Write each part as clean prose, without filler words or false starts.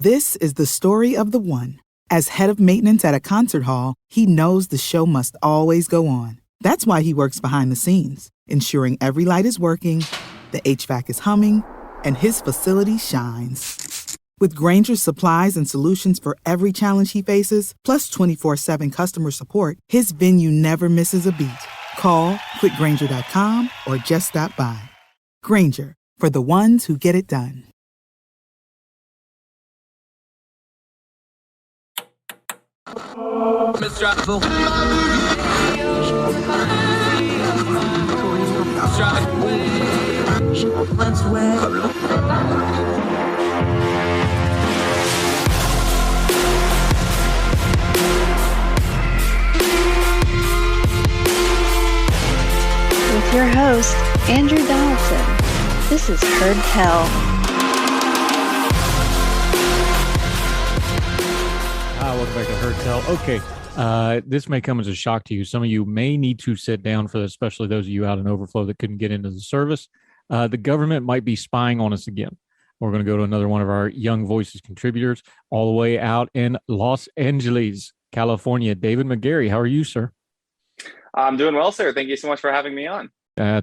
This is the story of the one. As head of maintenance at a concert hall, he knows the show must always go on. That's why he works behind the scenes, ensuring every light is working, the HVAC is humming, and his facility shines. With Grainger's supplies and solutions for every challenge he faces, plus 24/7 customer support, his venue never misses a beat. Call quickgrainger.com or just stop by. Grainger, for the ones who get it done. With your host, Andrew Donaldson. This is Heard Tell. Welcome back to Heard Tell. Okay, this may come as a shock to you. Some of you may need to sit down for this, especially those of you out in overflow that couldn't get into the service. The government might be spying on us again. We're going to go to another one of our Young Voices contributors all the way out in Los Angeles, California. David McGarry, how are you, sir? I'm doing well, sir. Thank you so much for having me on.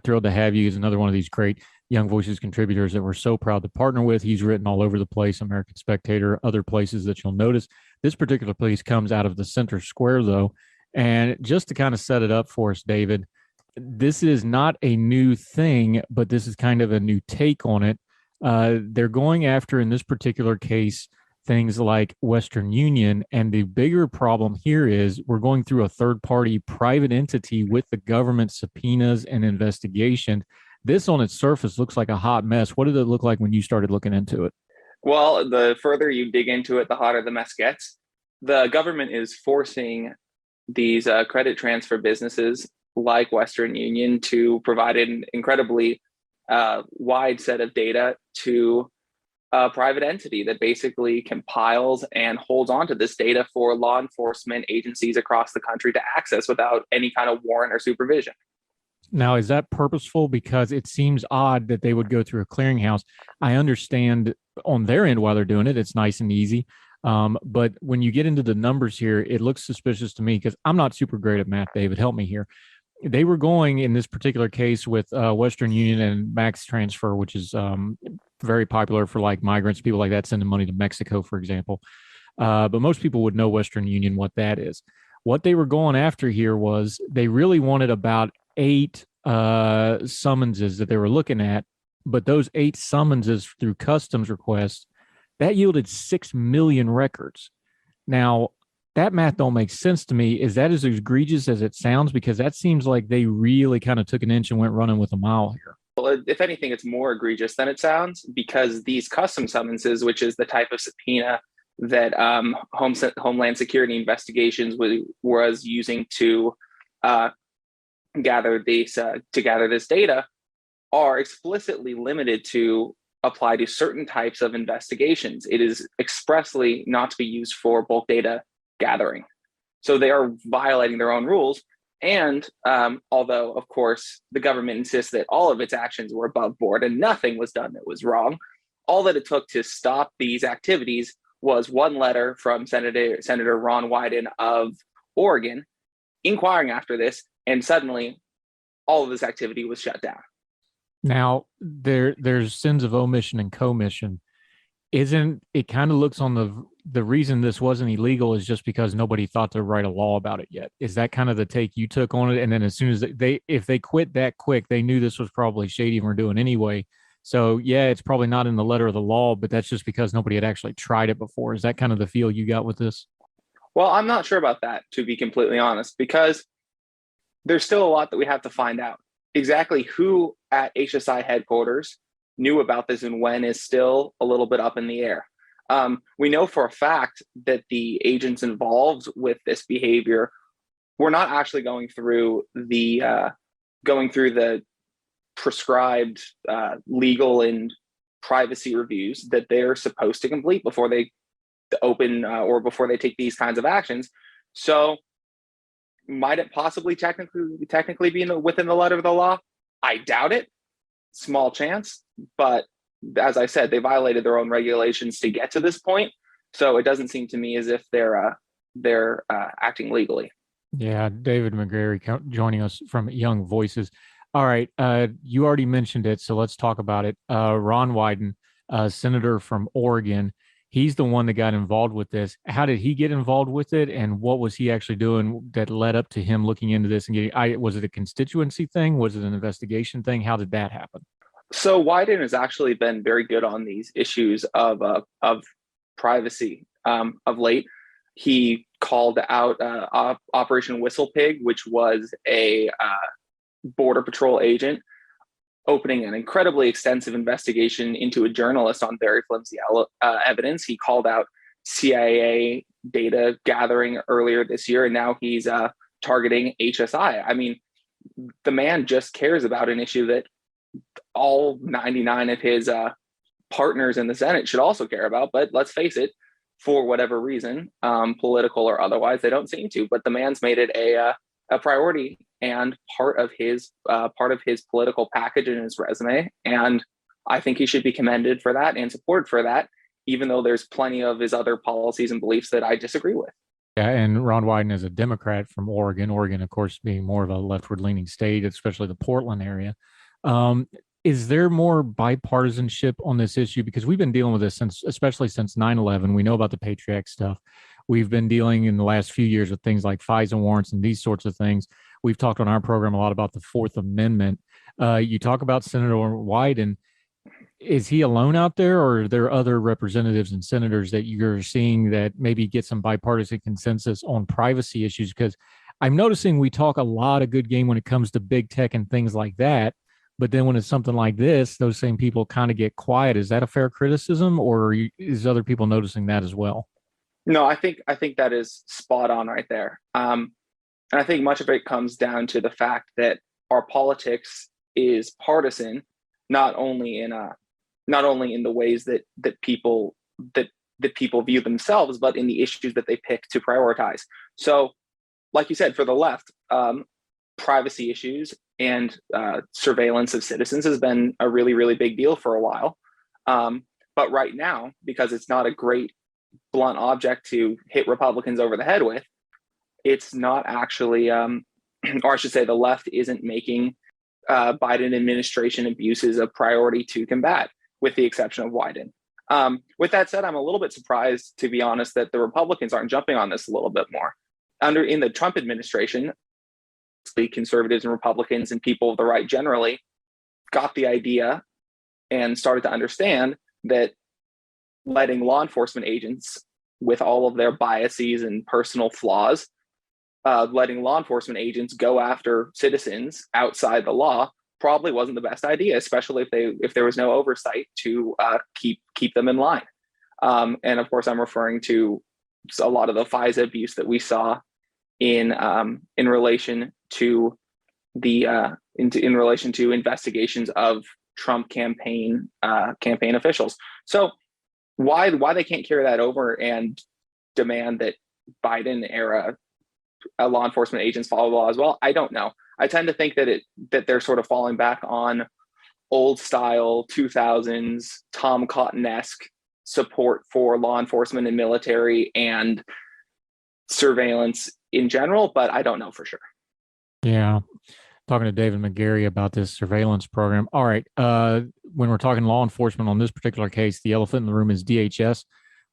Thrilled to have you. He's another one of these great Young Voices contributors that we're so proud to partner with. He's written all over the place, American Spectator, other places that you'll notice. This particular piece comes out of the Center Square, though. And just to kind of set it up for us, David, this is not a new thing, but this is kind of a new take on it. They're going after, in this particular case, things like Western Union. And the bigger problem here is we're going through a third-party private entity with the government subpoenas and investigation. This on its surface looks like a hot mess. What did it look like when you started looking into it? Well, the further you dig into it, the hotter the mess gets. The government is forcing these credit transfer businesses like Western Union to provide an incredibly wide set of data to a private entity that basically compiles and holds on to this data for law enforcement agencies across the country to access without any kind of warrant or supervision. Now, is that purposeful? Because it seems odd that they would go through a clearinghouse. I understand on their end why they're doing it. It's nice and easy. But when you get into the numbers here, it looks suspicious to me because I'm not super great at math, David. Help me here. They were going in this particular case with Western Union and Max Transfer, which is very popular for like migrants, people like that sending money to Mexico, for example. But most people would know Western Union, what that is. What they were going after here was they really wanted about 8 summonses that they were looking at, but those 8 summonses through customs requests, that yielded 6 million records. Now, that math don't make sense to me. Is that as egregious as it sounds? Because that seems like they really kind of took an inch and went running with a mile here. Well, if anything, it's more egregious than it sounds, because these custom summonses, which is the type of subpoena that Homeland Security Investigations was using to gather this data, are explicitly limited to apply to certain types of investigations. It is expressly not to be used for bulk data gathering. So they are violating their own rules. And although, of course, the government insists that all of its actions were above board and nothing was done that was wrong, all that it took to stop these activities was one letter from Senator Ron Wyden of Oregon inquiring after this, and suddenly all of this activity was shut down. Now, there's sins of omission and commission. Isn't it kind of looks on the reason this wasn't illegal is just because nobody thought to write a law about it yet? Is that kind of the take you took on it? And then as soon as if they quit that quick, they knew this was probably shady and were doing anyway. So yeah, it's probably not in the letter of the law, but that's just because nobody had actually tried it before. Is that kind of the feel you got with this? Well, I'm not sure about that, to be completely honest, because there's still a lot that we have to find out. Exactly who at HSI headquarters knew about this and when is still a little bit up in the air. We know for a fact that the agents involved with this behavior were not actually going through the prescribed legal and privacy reviews that they're supposed to complete before they open or before they take these kinds of actions. So might it possibly technically be within the letter of the law? I doubt it. Small chance. But as I said, they violated their own regulations to get to this point. So it doesn't seem to me as if they're acting legally. Yeah, David McGarry joining us from Young Voices. All right, you already mentioned it, so let's talk about it. Ron Wyden, senator from Oregon, he's the one that got involved with this. How did he get involved with it, and what was he actually doing that led up to him looking into this and getting? Was it a constituency thing? Was it an investigation thing? How did that happen? So Wyden has actually been very good on these issues of privacy of late. He called out Operation Whistle Pig, which was a Border Patrol agent opening an incredibly extensive investigation into a journalist on very flimsy evidence. He called out CIA data gathering earlier this year, and now he's targeting HSI. I mean, the man just cares about an issue that all 99 of his partners in the Senate should also care about. But let's face it, for whatever reason, political or otherwise, they don't seem to. But the man's made it a priority and part of his political package and his resume. And I think he should be commended for that and supported for that, even though there's plenty of his other policies and beliefs that I disagree with. Yeah, and Ron Wyden is a Democrat from Oregon. Oregon, of course, being more of a leftward-leaning state, especially the Portland area. Is there more bipartisanship on this issue? Because we've been dealing with this especially since 9/11. We know about the Patriot Act stuff. We've been dealing in the last few years with things like FISA warrants and these sorts of things. We've talked on our program a lot about the Fourth Amendment. You talk about Senator Wyden. Is he alone out there, or are there other representatives and senators that you're seeing that maybe get some bipartisan consensus on privacy issues? Because I'm noticing we talk a lot of good game when it comes to big tech and things like that. But then when it's something like this, those same people kind of get quiet. Is that a fair criticism, or is other people noticing that as well? No, I think that is spot on right there. And I think much of it comes down to the fact that our politics is partisan, not only in the ways that people view themselves, but in the issues that they pick to prioritize. So, like you said, for the left, privacy issues and surveillance of citizens has been a really, really big deal for a while. But right now, because it's not a great blunt object to hit Republicans over the head with, it's not actually, or I should say the left isn't making Biden administration abuses a priority to combat, with the exception of Wyden. With that said, I'm a little bit surprised, to be honest, that the Republicans aren't jumping on this a little bit more. In the Trump administration, the conservatives and Republicans and people of the right generally got the idea and started to understand that letting law enforcement agents, with all of their biases and personal flaws, letting law enforcement agents go after citizens outside the law probably wasn't the best idea, especially if there was no oversight to keep them in line. And of course, I'm referring to a lot of the FISA abuse that we saw in relation to in relation to investigations of Trump campaign officials. So why they can't carry that over and demand that Biden era law enforcement agents follow the law as well, I don't know. I tend to think that they're sort of falling back on old style 2000s Tom Cotton-esque support for law enforcement and military and surveillance in general, but I don't know for sure. Yeah. Talking to David McGarry about this surveillance program. All right. When we're talking law enforcement on this particular case, the elephant in the room is DHS.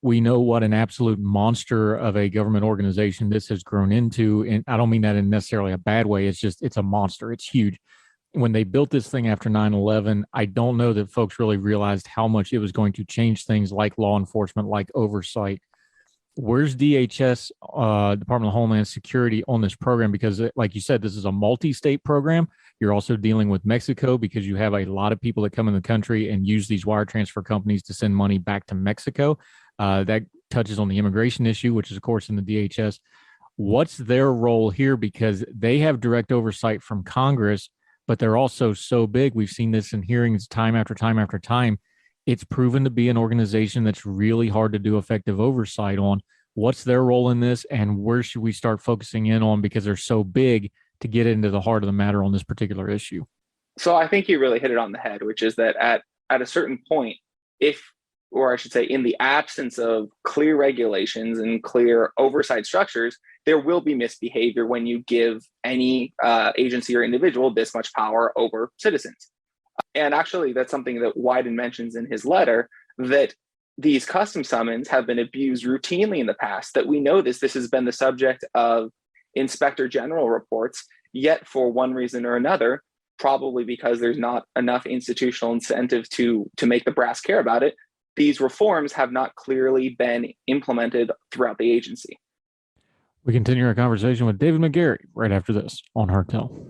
We know what an absolute monster of a government organization this has grown into. And I don't mean that in necessarily a bad way. It's a monster. It's huge. When they built this thing after 9/11, I don't know that folks really realized how much it was going to change things like law enforcement, like oversight. Where's DHS, Department of Homeland Security, on this program? Because like you said, this is a multi-state program. You're also dealing with Mexico because you have a lot of people that come in the country and use these wire transfer companies to send money back to Mexico. That touches on the immigration issue, which is, of course, in the DHS. What's their role here? Because they have direct oversight from Congress, but they're also so big. We've seen this in hearings time after time after time. It's proven to be an organization that's really hard to do effective oversight on. What's their role in this, and where should we start focusing in on, because they're so big, to get into the heart of the matter on this particular issue? So I think you really hit it on the head, which is that at a certain point, if or I should say, in the absence of clear regulations and clear oversight structures, there will be misbehavior when you give any agency or individual this much power over citizens. And actually, that's something that Wyden mentions in his letter, that these custom summons have been abused routinely in the past, that we know this has been the subject of inspector general reports, yet for one reason or another, probably because there's not enough institutional incentive to make the brass care about it, these reforms have not clearly been implemented throughout the agency. We continue our conversation with David McGarry right after this on Hardtail.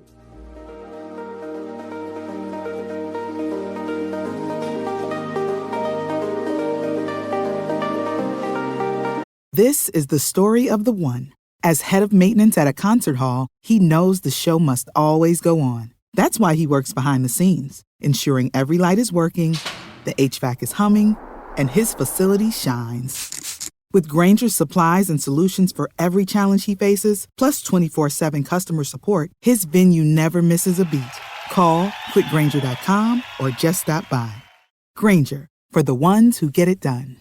This is the story of the one. As head of maintenance at a concert hall, he knows the show must always go on. That's why he works behind the scenes, ensuring every light is working, the HVAC is humming, and his facility shines. With Grainger's supplies and solutions for every challenge he faces, plus 24/7 customer support, his venue never misses a beat. Call quickgrainger.com or just stop by. Grainger, for the ones who get it done.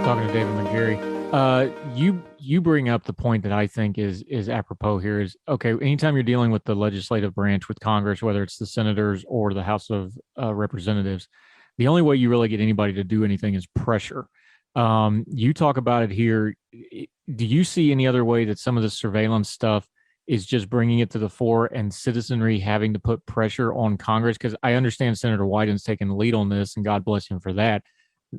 Talking to David McGarry, you bring up the point that I think is apropos here is, okay, anytime you're dealing with the legislative branch, with Congress, whether it's the senators or the House of Representatives, the only way you really get anybody to do anything is pressure. You talk about it here. Do you see any other way that some of the surveillance stuff is just bringing it to the fore and citizenry having to put pressure on Congress? Because I understand Senator Wyden's taking the lead on this, and God bless him for that.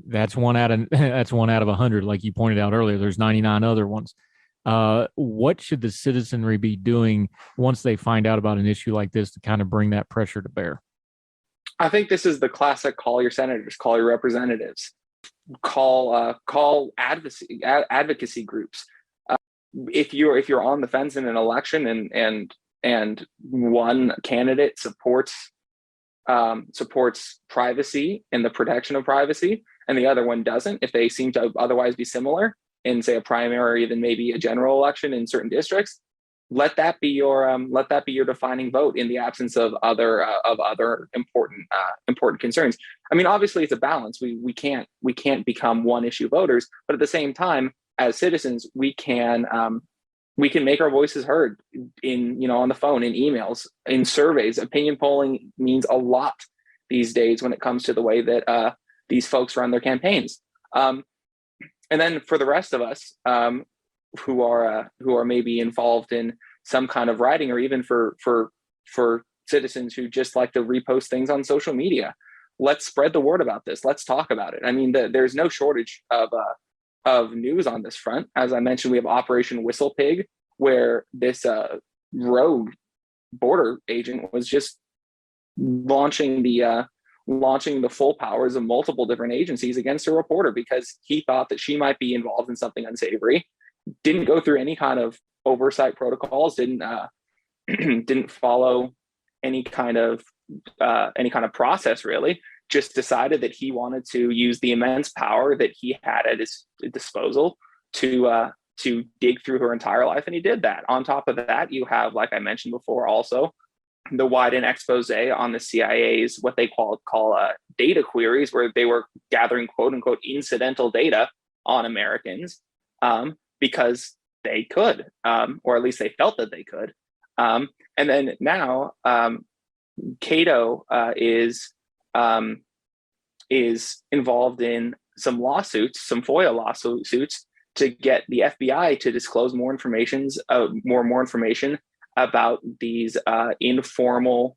That's one out of 100, like you pointed out earlier. There's 99 other ones. What should the citizenry be doing once they find out about an issue like this to kind of bring that pressure to bear? I think this is the classic: call your senators, call your representatives, call advocacy groups. If you're on the fence in an election and one candidate supports privacy and the protection of privacy, and the other one doesn't, if they seem to otherwise be similar in, say, a primary than maybe a general election in certain districts, let that be your defining vote in the absence of other important concerns. I mean, obviously, it's a balance. We can't become one issue voters, but at the same time, as citizens, we can make our voices heard on the phone, in emails, in surveys. Opinion polling means a lot these days when it comes to the way that these folks run their campaigns. And then for the rest of us who are maybe involved in some kind of writing, or even for citizens who just like to repost things on social media, let's spread the word about this. Let's talk about it. I mean, there's no shortage of news on this front. As I mentioned, we have Operation Whistle Pig, where this rogue border agent was just launching the full powers of multiple different agencies against a reporter because he thought that she might be involved in something unsavory. Didn't go through any kind of oversight protocols. Didn't follow any kind of process, really. Just decided that he wanted to use the immense power that he had at his disposal to dig through her entire life, and he did that. On top of that, you have, like I mentioned before, also the Wyden expose on the CIA's what they call data queries, where they were gathering quote unquote incidental data on Americans because they could, or at least they felt that they could. And then now Cato is involved in some FOIA lawsuits, to get the FBI to disclose more information about these informal,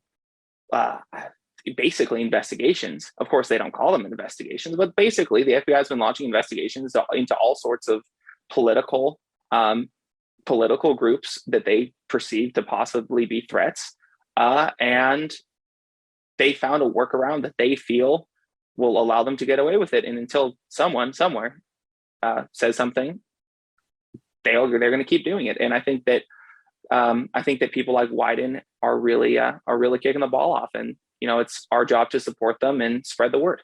basically investigations. Of course, they don't call them investigations, but basically the FBI has been launching investigations into all sorts of political groups that they perceive to possibly be threats, and they found a workaround that they feel will allow them to get away with it. And until someone somewhere says something, they're going to keep doing it. And I think that people like Wyden are really kicking the ball off, and it's our job to support them and spread the word.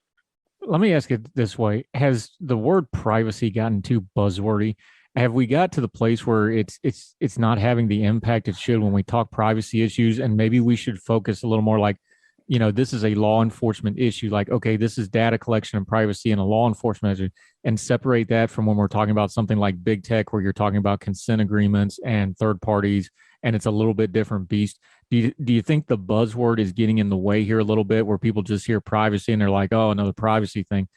Let me ask it this way: has the word privacy gotten too buzzwordy? have we got to the place where it's not having the impact it should when we talk privacy issues? And maybe we should focus a little more like, this is a law enforcement issue. Like, okay, this is data collection and privacy and a law enforcement issue, and separate that from when we're talking about something like big tech, where you're talking about consent agreements and third parties, and it's a little bit different beast. Do you think the buzzword is getting in the way here a little bit, where people just hear privacy and they're like, oh, another privacy thing?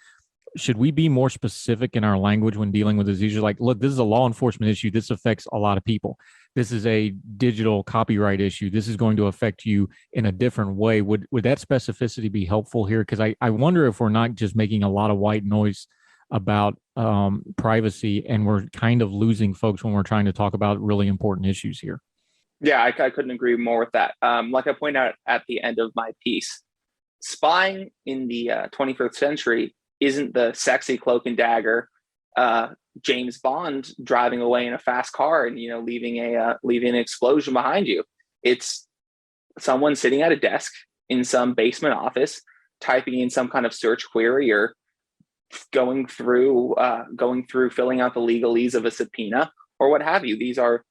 Should we be more specific in our language when dealing with this issue? Like, look, this is a law enforcement issue. This affects a lot of people. This is a digital copyright issue. This is going to affect you in a different way. Would that specificity be helpful here? Because I wonder if we're not just making a lot of white noise about privacy, and we're kind of losing folks when we're trying to talk about really important issues here. Yeah, I couldn't agree more with that. Like I pointed out at the end of my piece, spying in the 21st century isn't the sexy cloak and dagger James Bond driving away in a fast car and leaving an explosion behind you. It's someone sitting at a desk in some basement office, typing in some kind of search query, or going through filling out the legalese of a subpoena or what have you. These are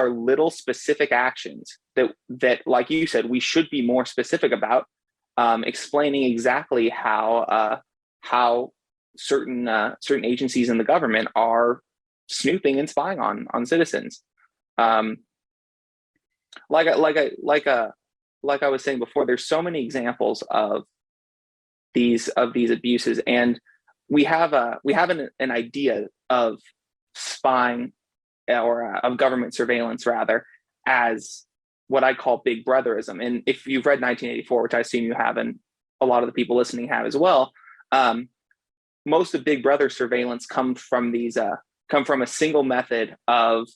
little specific actions that, like you said, we should be more specific about, explaining exactly how certain agencies in the government are snooping and spying on citizens. Like I was saying before, there's so many examples of these abuses, and we have an idea of spying, or of government surveillance rather, as what I call big brotherism. And if you've read 1984, which I assume you have, and a lot of the people listening have as well, most of Big Brother surveillance come from a single method of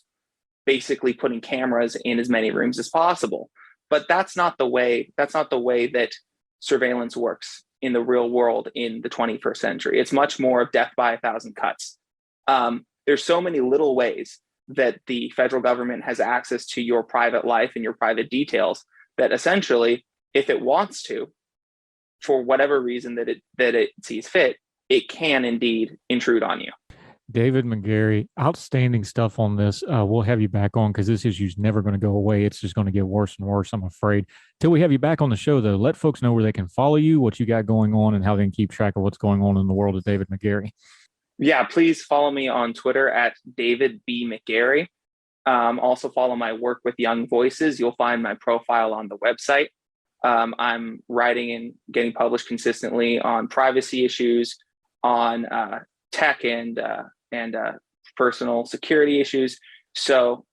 basically putting cameras in as many rooms as possible. But that's not the way that surveillance works in the real world in the 21st century. It's much more of death by a thousand cuts. There's so many little ways that the federal government has access to your private life and your private details that essentially, if it wants to, for whatever reason that it sees fit, it can indeed intrude on you. David McGarry, outstanding stuff on this. We'll have you back on because this issue is never going to go away. It's just going to get worse and worse, I'm afraid. Till we have you back on the show, though, let folks know where they can follow you, what you got going on, and how they can keep track of what's going on in the world of David McGarry. Yeah, please follow me on Twitter at David B. McGarry. Also follow my work with Young Voices. You'll find my profile on the website. I'm writing and getting published consistently on privacy issues, on tech and personal security issues. So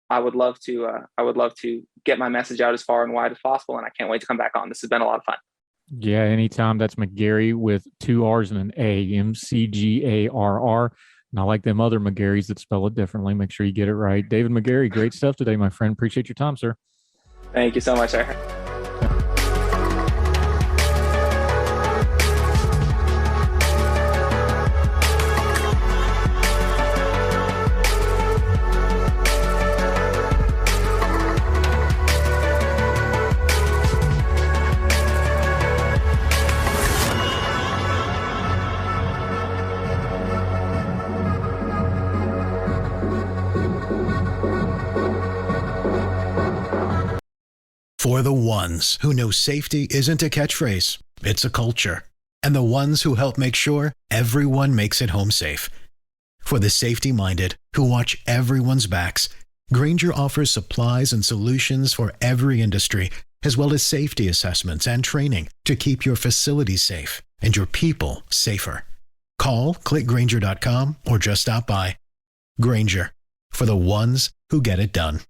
I would love to get my message out as far and wide as possible, and I can't wait to come back on. This has been a lot of fun. Yeah, anytime. That's McGarry with 2 R's and an A, McGarr. Not like them other McGarrys that spell it differently. Make sure you get it right. David McGarry, great stuff today, my friend. Appreciate your time, sir. Thank you so much, sir. For the ones who know safety isn't a catchphrase, it's a culture. And the ones who help make sure everyone makes it home safe. For the safety-minded who watch everyone's backs, Grainger offers supplies and solutions for every industry, as well as safety assessments and training to keep your facilities safe and your people safer. Call, click Grainger.com, or just stop by. Grainger, for the ones who get it done.